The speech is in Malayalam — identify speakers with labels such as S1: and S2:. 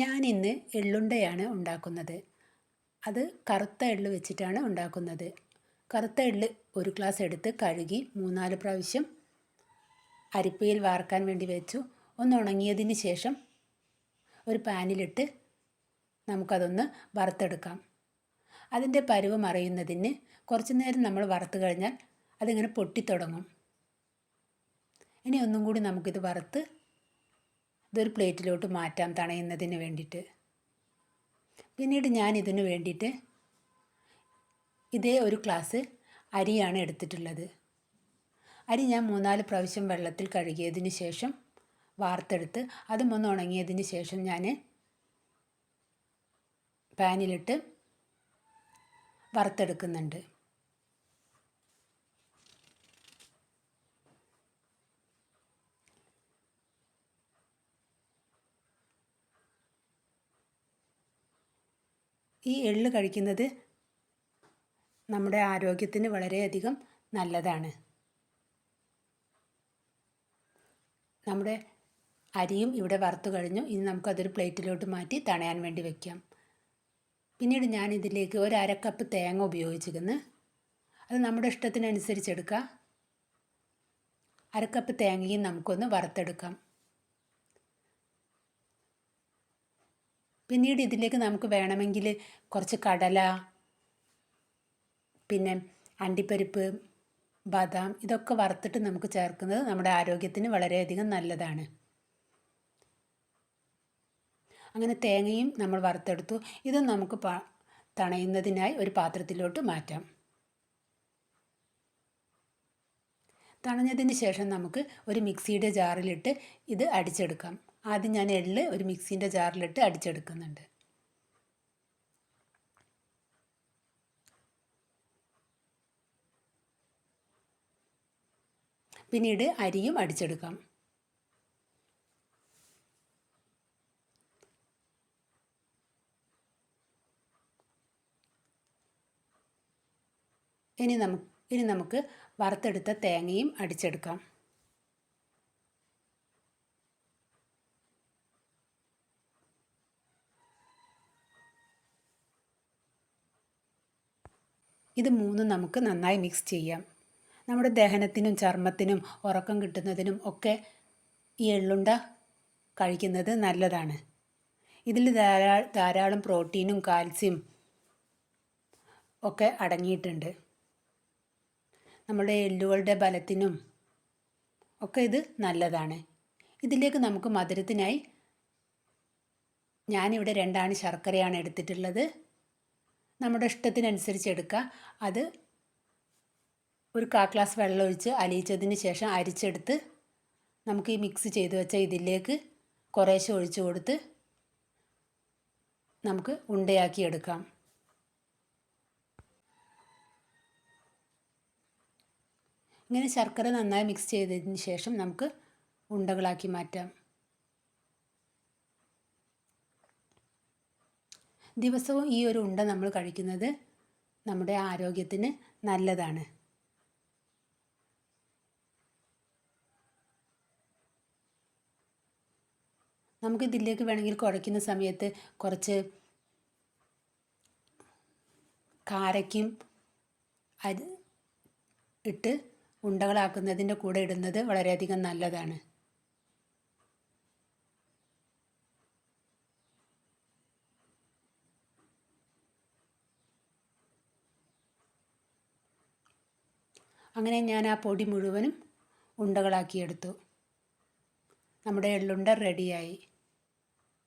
S1: ഞാനിന്ന് എള്ളുണ്ടയാണ് ഉണ്ടാക്കുന്നത്. അത് കറുത്ത എള്ള് വെച്ചിട്ടാണ് ഉണ്ടാക്കുന്നത്. കറുത്ത എള്ള് ഒരു ഗ്ലാസ് എടുത്ത് കഴുകി 3-4 പ്രാവശ്യം അരിപ്പയിൽ വാർക്കാൻ വേണ്ടി വെച്ചു. ഒന്ന് ഉണങ്ങിയതിന് ശേഷം ഒരു പാനിലിട്ട് നമുക്കതൊന്ന് വറുത്തെടുക്കാം. അതിൻ്റെ പരുവം അറിയുന്നതിന് കുറച്ച് നേരം നമ്മൾ വറുത്ത് കഴിഞ്ഞാൽ അതിങ്ങനെ പൊട്ടിത്തുടങ്ങും. ഇനി ഒന്നും കൂടി നമുക്കിത് വറുത്ത് ഇതൊരു പ്ലേറ്റിലോട്ട് മാറ്റാം തണയുന്നതിന് വേണ്ടിയിട്ട്. പിന്നീട് ഞാൻ ഇതിന് വേണ്ടിയിട്ട് ഇതേ ഒരു ഗ്ലാസ് അരിയാണ് എടുത്തിട്ടുള്ളത്. അരി ഞാൻ 3-4 പ്രാവശ്യം വെള്ളത്തിൽ കഴുകിയതിന് ശേഷം വാർത്തെടുത്ത് അതും ഒന്ന് ഉണങ്ങിയതിന് ശേഷം ഞാൻ പാനിലിട്ട് വറുത്തെടുക്കുന്നുണ്ട്. ഈ എള്ള് കഴിക്കുന്നത് നമ്മുടെ ആരോഗ്യത്തിന് വളരെയധികം നല്ലതാണ്. നമ്മുടെ അരിയും ഇവിടെ വറുത്ത് കഴിഞ്ഞു. ഇനി നമുക്കതൊരു പ്ലേറ്റിലോട്ട് മാറ്റി തണയാൻ വേണ്ടി വയ്ക്കാം. പിന്നീട് ഞാൻ ഇതിലേക്ക് 1/2 കപ്പ് തേങ്ങ ഉപയോഗിച്ചിരുന്നു. അത് നമ്മുടെ ഇഷ്ടത്തിനനുസരിച്ച് എടുക്കാം. 1/2 കപ്പ് തേങ്ങയും നമുക്കൊന്ന് വറുത്തെടുക്കാം. പിന്നീട് ഇതിലേക്ക് നമുക്ക് വേണമെങ്കിൽ കുറച്ച് കടല, പിന്നെ അണ്ടിപ്പരിപ്പ്, ബാദാം ഇതൊക്കെ വറുത്തിട്ട് നമുക്ക് ചേർക്കുന്നത് നമ്മുടെ ആരോഗ്യത്തിന് വളരെയധികം നല്ലതാണ്. അങ്ങനെ തേങ്ങയും നമ്മൾ വറുത്തെടുത്തു. ഇത് നമുക്ക് തണയുന്നതിനായി ഒരു പാത്രത്തിലോട്ട് മാറ്റാം. തണഞ്ഞതിന് ശേഷം നമുക്ക് ഒരു മിക്സിയുടെ ജാറിലിട്ട് ഇത് അടിച്ചെടുക്കാം. ആദ്യം ഞാൻ എള്ള് ഒരു മിക്സിൻ്റെ ജാറിലിട്ട് അടിച്ചെടുക്കുന്നുണ്ട്. പിന്നീട് അരിയും അടിച്ചെടുക്കാം. ഇനി നമുക്ക് വറുത്തെടുത്ത തേങ്ങയും അടിച്ചെടുക്കാം. ഇത് മൂന്നും നമുക്ക് നന്നായി മിക്സ് ചെയ്യാം. നമ്മുടെ ദഹനത്തിനും ചർമ്മത്തിനും ഉറക്കം കിട്ടുന്നതിനും ഒക്കെ ഈ എള്ളുണ്ട കഴിക്കുന്നത് നല്ലതാണ്. ഇതിൽ ധാരാളം പ്രോട്ടീനും കാൽസ്യം ഒക്കെ അടങ്ങിയിട്ടുണ്ട്. നമ്മുടെ എല്ലുകളുടെ ബലത്തിനും ഒക്കെ ഇത് നല്ലതാണ്. ഇതിലേക്ക് നമുക്ക് മധുരത്തിനായി ഞാനിവിടെ 2 ആണി ശർക്കരയാണ് എടുത്തിട്ടുള്ളത്. നമ്മുടെ ഇഷ്ടത്തിനനുസരിച്ച് എടുക്കുക. അത് ഒരു 1/4 ഗ്ലാസ് വെള്ളം ഒഴിച്ച് അലിയിച്ചതിന് ശേഷം അരിച്ചെടുത്ത് നമുക്ക് ഈ മിക്സ് ചെയ്ത് വെച്ച ഇതിലേക്ക് കുറേശ്ശെ ഒഴിച്ചു കൊടുത്ത് നമുക്ക് ഉണ്ടയാക്കി എടുക്കാം. ഇങ്ങനെ ശർക്കര നന്നായി മിക്സ് ചെയ്തതിന് ശേഷം നമുക്ക് ഉണ്ടകളാക്കി മാറ്റാം. ദിവസവും ഈ ഒരു ഉണ്ട നമ്മൾ കഴിക്കുന്നത് നമ്മുടെ ആരോഗ്യത്തിന് നല്ലതാണ്. നമുക്കിതിലേക്ക് വേണമെങ്കിൽ കുഴയ്ക്കുന്ന സമയത്ത് കുറച്ച് കാരയ്ക്കും ഇട്ട് ഉണ്ടകളാക്കുന്നതിൻ്റെ കൂടെ ഇടുന്നത് വളരെയധികം നല്ലതാണ്. അങ്ങനെ ഞാൻ ആ പൊടി മുഴുവനും ഉണ്ടകളാക്കിയെടുത്തു. നമ്മുടെ എള്ളുണ്ട റെഡിയായി.